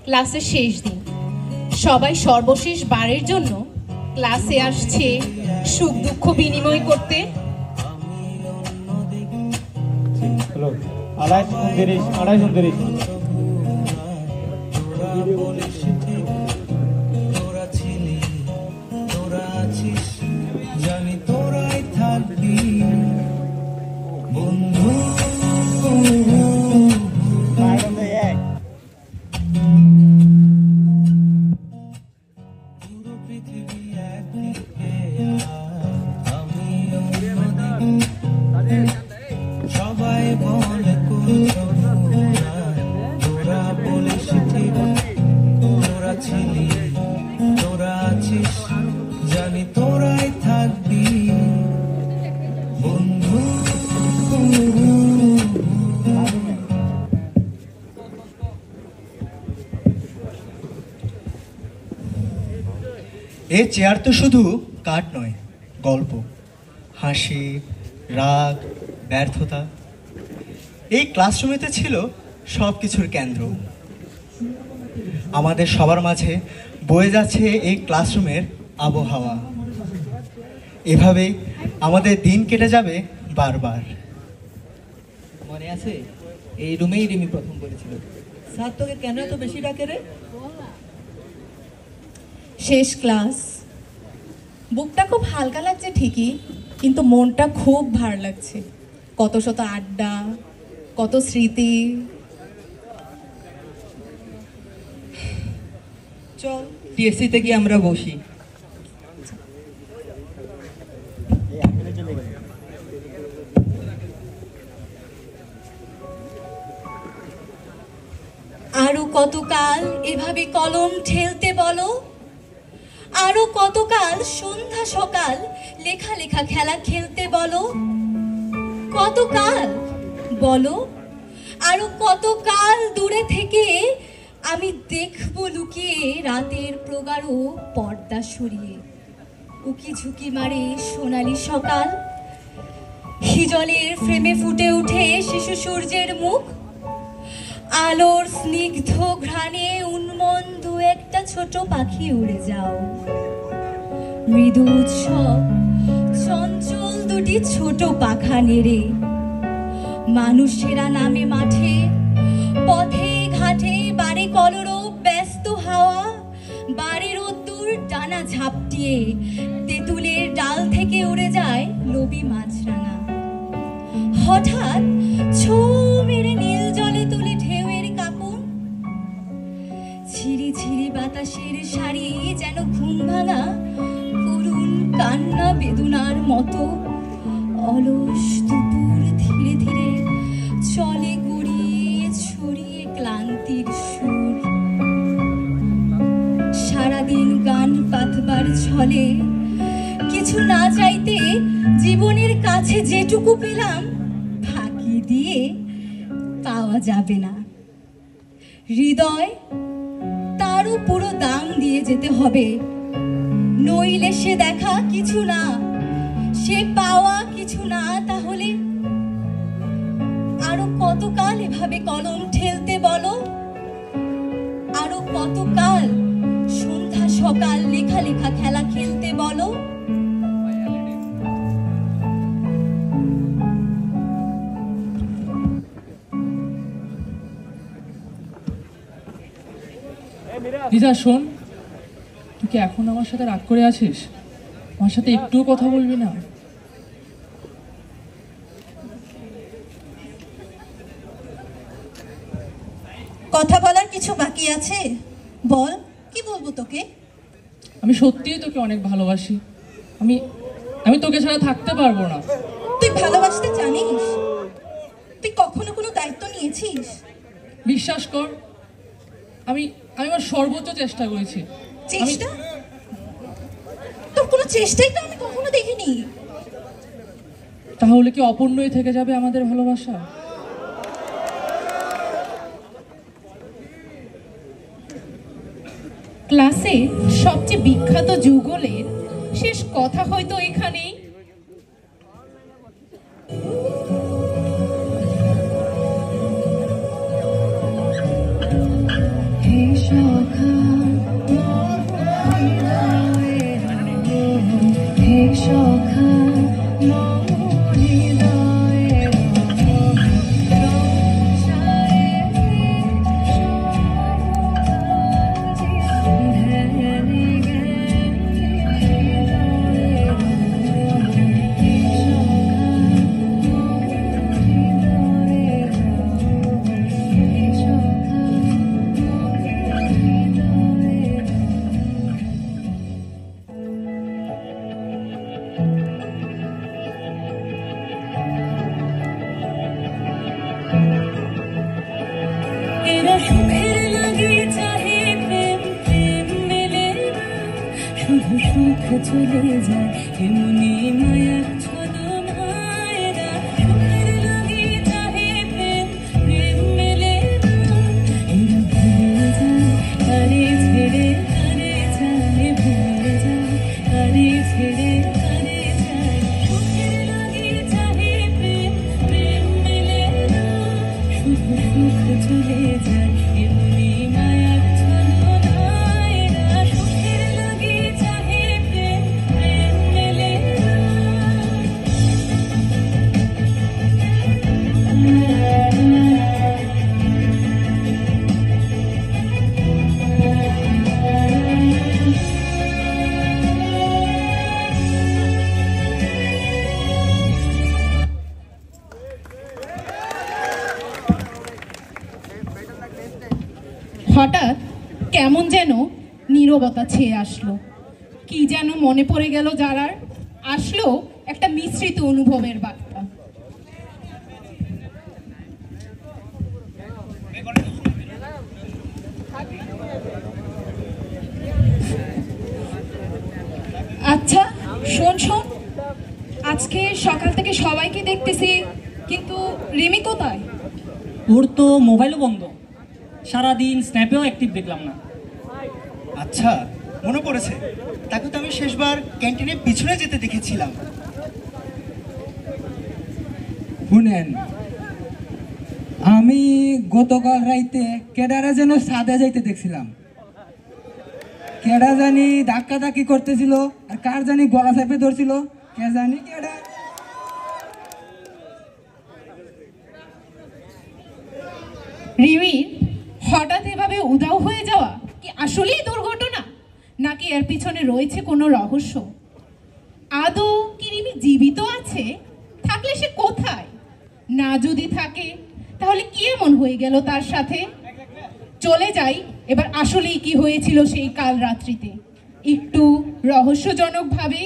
ক্লাসের শেষ দিন, সবাই সর্বশেষ বারের জন্য ক্লাসে আসছে সুখ দুঃখ বিনিময় করতে। জানি তোরাই থাকবি বন্ধু। পুরো পৃথিবী একদিকে আমি সবাই বলে তোরা বলিস ঠিক, তোরা ছিলি তোরা আছিস, জানি তোরাই থাকবি বন্ধু। এই চেয়ার তো শুধু কাঠ নয়, গল্প, হাসি, রাগ, ব্যর্থতা। এই ক্লাসরুমেতে ছিল সব কিছুর কেন্দ্র। আমাদের সবার মাঝে বয়ে যাচ্ছে এই ক্লাসরুমের আবহাওয়া। এভাবেই আমাদের দিন কেটে যাবে বারবার। মনে আছে এই রুমেই রিমি প্রথম পড়েছিল। স্যার তোকে কেন এত বেশি ডাকে রে? শেষ ক্লাস, বুকটা খুব হালকা লাগছে ঠিকই, কিন্তু মনটা খুব ভার লাগছে। কত শত আড্ডা, কত স্মৃতি। চল টিএসসিতে গিয়ে আমরা বসি। আরো কতকাল এভাবে কলম ঠেলতে বলো, আরো কতকাল সন্ধ্যা সকাল লেখা লেখা খেলা খেলতে বলো। কতকাল বলো, আরো কতকাল দূরে থেকে আমি দেখবো লুকিয়ে রাতের প্রগাঢ় পর্দা সরিয়ে। উকি ঝুঁকি মারে সোনালি সকাল, হিজলের ফ্রেমে ফুটে উঠে শিশু সূর্যের মুখ। আলোর স্নিগ্ধ ঘ্রাণে উন্মন্দ একটা ছোট পাখি উড়ে যাও। মৃদু উৎসব চঞ্চল দুটি ছোট পাখা নেড়ে। মানুষেরা নামে মাঠে, পথে ঘাটে বাড়ি কলরব ব্যস্ত হাওয়া। বাড়ির রোদ্দুর ডানা ঝাপটিয়ে তেঁতুলের ডাল থেকে উড়ে যায় লোভী মাছরাঙা। হঠাৎ ছো মেরে নীল জলে তুলে ঢেউয়ের কাপড়। ঝিরি ঝিরি বাতাসের শাড়ি যেন ঘুম ভাঙা করুণ কান্না বেদনার মতো। অলস দুপুর ধীরে ধীরে চলে গড়িয়ে ছড়িয়ে ক্লান্তির সুর। সারাদিন গান পাতবার ছলে কিছু না চাইতে জীবনের কাছে যেটুকু পেলাম ফাঁকি দিয়ে পাওয়া যাবে না। হৃদয় তারও পুরো দাম দিয়ে যেতে হবে, নইলে সে দেখা কিছু না, সে পাওয়া কিছু না। তাহলে আরো কতকাল এভাবে কলম ঠেলতে বলো, আরো কতকাল সন্ধ্যা সকাল লেখা লেখা খেলা খেলতে বলো। লিজা শোন, তুই কি এখন আমার সাথে রাগ করে আছিস? আমার সাথে একটুও কথা বলবি না? কথা বলার কিছু বাকি আছে, বল কি বলবো তোকে। আমি সত্যিই তোকে অনেক ভালোবাসি। আমি আমি তোকে ছাড়া থাকতে পারবো না। তুই ভালোবাসতে জানিস? তুই কখনো কোনো দায়িত্ব নিয়েছিস? বিশ্বাস কর, আমি আমার সর্বোচ্চ চেষ্টা করেছি। চেষ্টা? তোর কোনো চেষ্টাই তো আমি কখনো দেখিনি। তাহলে কি অপূর্ণই থেকে যাবে আমাদের ভালোবাসা? ক্লাসে সবচেয়ে বিখ্যাত যুগলের শেষ কথা হয়তো এখানেই। হে চলে যায় এমনি মায়ার ছলনায় না সুখের লাগি চাহে প্রেম প্রেম মেলে না এরা ভুলে যায় কারে ছেড়ে কারে যায় ভুলে যায় কারে ছেড়ে কারে যায় সুখের লাগি চাহে প্রেম প্রেম মেলে না সুখ সুখ চলে যায় এমনি মায়ার ছলনায় না সুখের লাগি চাহে প্রেম প্রেম মেলে না হঠাৎ কেমন যেন নীরবতা ছেয়ে আসলো, কি যেন মনে পড়ে গেল যারার, আসলো একটা মিশ্রিত অনুভবের বার্তা। আচ্ছা শোন শোন, আজকে সকাল থেকে সবাইকে দেখতেছি, কিন্তু রিমি কোথায়? ওর তো মোবাইলও বন্ধ, সারাদিন স্ন্যাপেও অ্যাক্টিভ দেখলাম না। আচ্ছা মনে পড়েছে, তাকে তো আমি শেষবার ক্যান্টিনের পিছনে যেতে দেখেছিলাম। শুনেন, আমি গতকাল রাইতে কেডারা যেন সাদা যাইতে দেখছিলাম। কেডা জানি ধাক্কা ধাক্কি করতেছিল, আর কার জানি গলা চেপে ধরছিল, কে জানি কেডা। রিমির হঠাৎ এভাবে উধাও হয়ে যাওয়া কি আসলেই দুর্ঘটনা, নাকি এর পিছনে রয়েছে কোনো রহস্য? আদৌ কি রিমি জীবিত আছে? থাকলে সে কোথায়? না যদি থাকে তাহলে কি এমন হয়ে গেল তার সাথে? চলে যাই এবার আসলেই কি হয়েছিল সেই কাল রাত্রিতে, একটু রহস্যজনক ভাবে।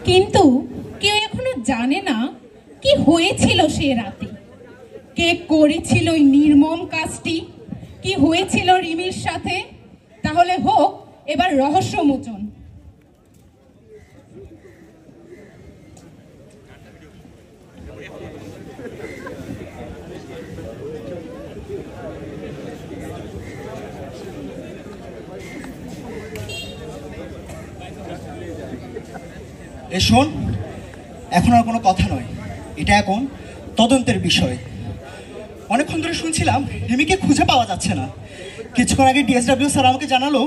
কিন্তু কেউ এখনো জানে না কি হয়েছিল সে রাতে, কে করেছিল ওই নির্মম কাজটি, কি হয়েছিল রিমির সাথে। তাহলে হোক এবার রহস্যমোচন। এ শোন, এখন আর কোনো কথা নয়, এটা এখন তদন্তের বিষয়। অনেকক্ষণ ধরে শুনছিলাম রিমিকে খুঁজে পাওয়া যাচ্ছে না। কিছুক্ষণ আগে ডিএসডব্লিউ স্যার আমাকে জানালো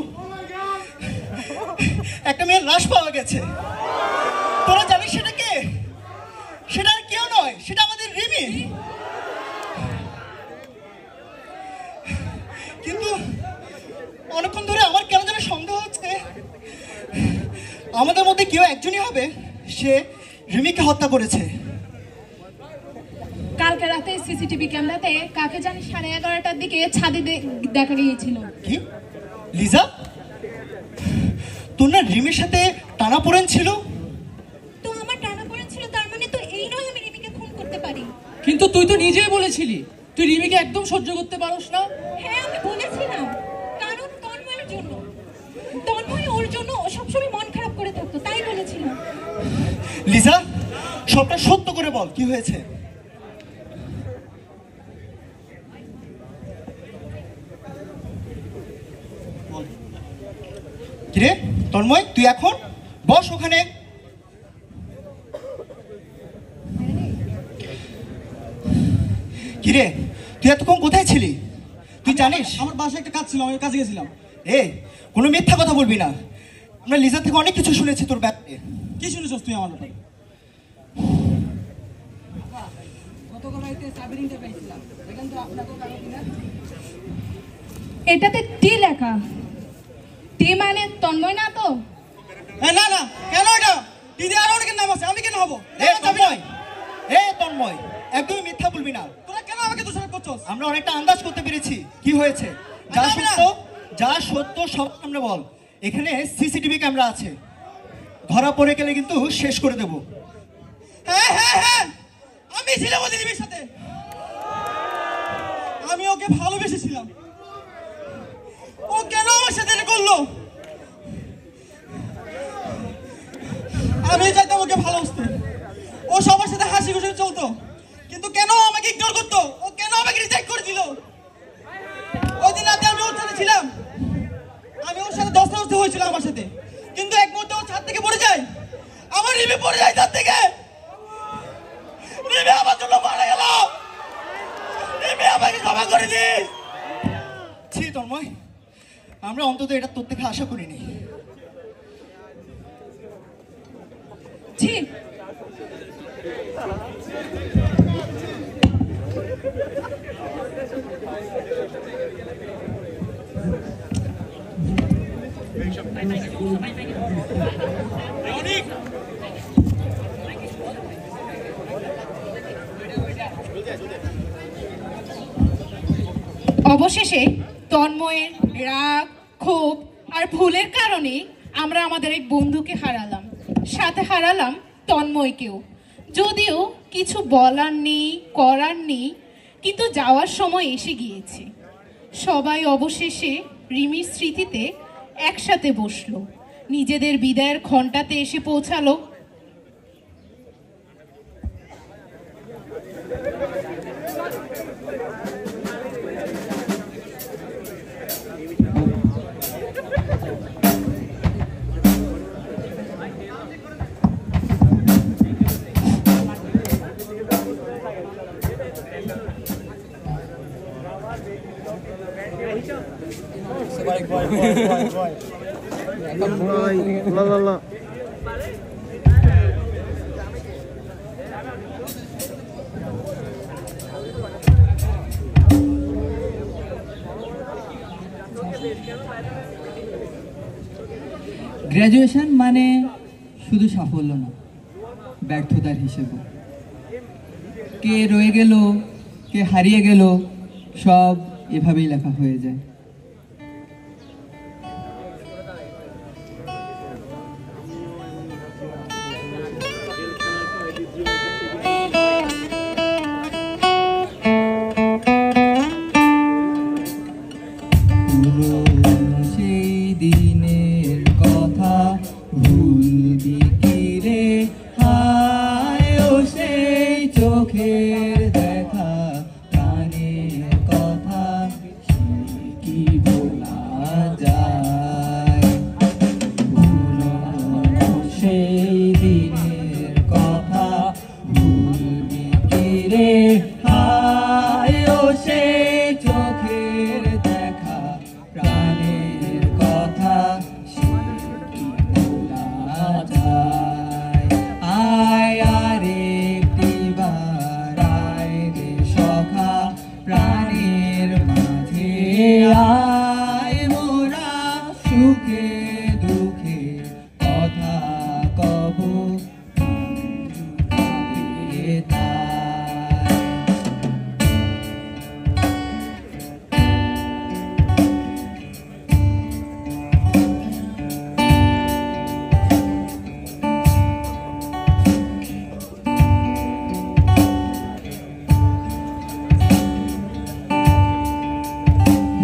একটা মেয়ের লাশ পাওয়া গেছে। তোরা জানিস সেটা কে? সেটা আর কেউ নয়, সেটা আমাদের রিমি। কিন্তু অনেকক্ষণ ধরে আমার কেন যেন সন্দেহ হচ্ছে আমাদের মধ্যে কেউ একজনই হবে সে রিমিকে হত্যা করেছে। কালকে রাতে সিসিটিভি ক্যামেরাতে কাকে জানি 11:30টার দিকে ছাদে দেখা গিয়েছিল। কি লিজা, তোর না রিমির সাথে টানাপোড়েন ছিল? তো আমার টানাপোড়েন ছিল, তার মানে তো এই নয় আমি রিমিকে খুন করতে পারি। কিন্তু তুই তো নিজেই বলেছিলি তুই রিমিকে একদম সহ্য করতে পারস না। হ্যাঁ আমি বলেছিলাম, কারণ তন্ময়ের জন্য। তন্ময় ওর জন্য সবসময় মন খারাপ করে থাকতো, তাই বলেছিলাম। লিজা, সবটা সত্য করে বল, কি হয়েছে? কিরে তন্ময়, তুই এখন বস ওখানে। কিরে তুই এতক্ষণ কোথায় ছিলি? তুই জানিস আমার বাসায় একটা কাজ ছিল, আমি কাজে গেছিলাম। কোনো মিথ্যা কথা বলবি না। আমরা লিজা থেকে অনেক কিছু শুনেছি তোর ব্যাপারে। কি শুনেছিস তুই আমার ব্যাপারে? গতকাল রাতে সাবিরিনটা পাইছিলাম, দেখেন তো আপনাকে কারো কিনা। এটাতে টি লেখা, টি মানে তন্ময় না তো? না না, কেন এটা? দিদি আর অনেকের নাম আছে, আমি কেন হব? তন্ময়, একদমই মিথ্যা বলবি না। তোরা কেন আমাকে দোষারোপ করছস? আমরা অনেকটা আন্দাজ করতে পেরেছি কি হয়েছে। যা সত্য সব সামনে বল। এখানে সিসিটিভি ক্যামেরা আছে, ধরা পড়ে গেলে কিন্তু শেষ করে দেব। হ্যাঁ হ্যাঁ হ্যাঁ, আমি ছিলাম ওদের রিমির সাথে। আমি ওকে ভালোবেসেছিলাম। ও কেন আমার সাথে এটা করলো? আমি চাইতাম ওকে ভালোবাসতে, ও সবার সাথে হাসি খুশি চলতো, কিন্তু কেন আমাকে ইগনোর করতো? ও কেন আমাকে রিজেক্ট করে দিল? ওই দিন রাতে আমি ওর সাথে ছিলাম, আমি ওর সাথে দস্তাদস্তি হয়েছিল আমার সাথে, কিন্তু এক মুহূর্তে ও ছাদ থেকে পড়ে যায়, আমার রিমি পড়ে যায় ছাদ থেকে। রিমি আমার জন্য মারা গেল। রিমি আমাকে ক্ষমা করে দিস। ছি তন্ময়, আমরা অন্তত এটা তোর থেকে আশা করিনি। ছি, অবশেষে তন্ময়ের রাগ, ক্ষোভ আর ভুলের কারণে আমরা আমাদের এক বন্ধুকে হারালাম, সাথে হারালাম তন্ময়কেও। যদিও কিছু বলার নেই, করার নেই, কিন্তু যাওয়ার সময় এসে গিয়েছে। সবাই অবশেষে রিমির স্মৃতিতে একসাথে বসলো, নিজেদের বিদায়ের ঘণ্টাতে এসে পৌঁছালো। গ্র্যাজুয়েশন মানে শুধু সাফল্য না, ব্যর্থতার হিসেবে। কে রয়ে গেল, কে হারিয়ে গেল, সব এভাবেই লেখা হয়ে যায়। প্রাণের মাঝে আয় মোরা সুখে দুঃখে কথা কব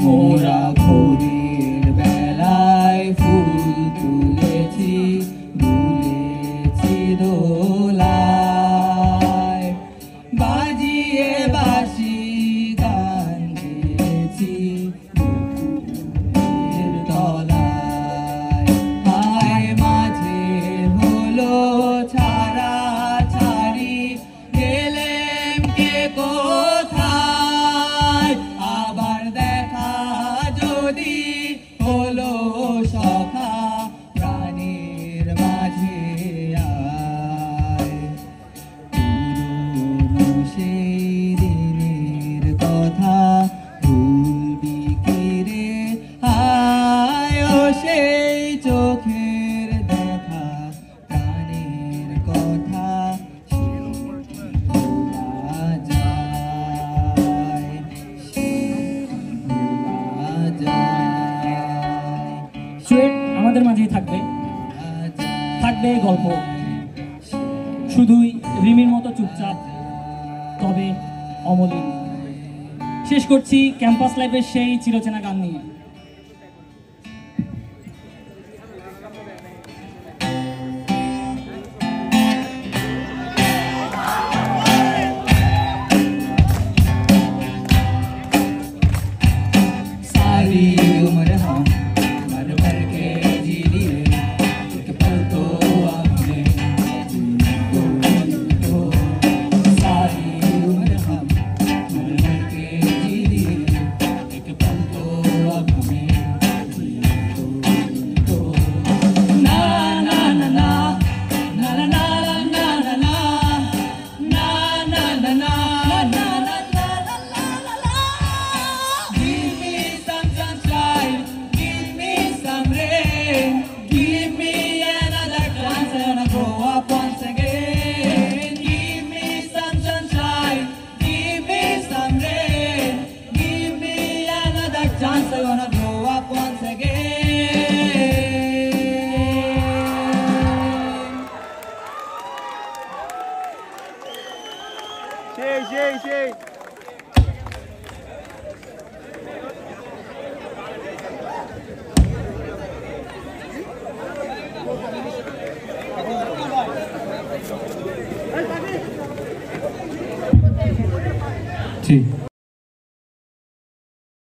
মোরা ভোরের বেলায় ফুল তুলেছি দুলেছি দোলায় বাজিয়ে বাঁশি গান গেয়েছি বুকের তলায় আয় মাঝে হলো ছাড়া ছাড়ি গেলেম কে কোথায় আবার দেখা যদি হলো সখা প্রাণের মাঝে আয় পুরনো সেই দিনের কথা ভুলবি কি রে আয় ও সেই চোখের দেখা প্রাণের কথা ভোলা যায় ভোলা যায় সুয়েট আমাদের মাঝেই থাকবে, থাকবে গল্প, শুধুই রিমির মতো চুপচাপ তবে অমলিন। শেষ করছি ক্যাম্পাস লাইফের সেই চিরচেনা গান নিয়ে। सारी उम्र हम मर मर के जी लिए एक पल तो आपने तो सारी उम्र हम मर मर के जी लिए एक पल तो आपने तो ना ना ना ना ना ना ना ना ना ना ना ना ना ना Give me some sunshine, give me some rain, give me another chance I wanna grow up once again. Give me some sunshine, give me some rain, give me another chance I wanna grow up once again. G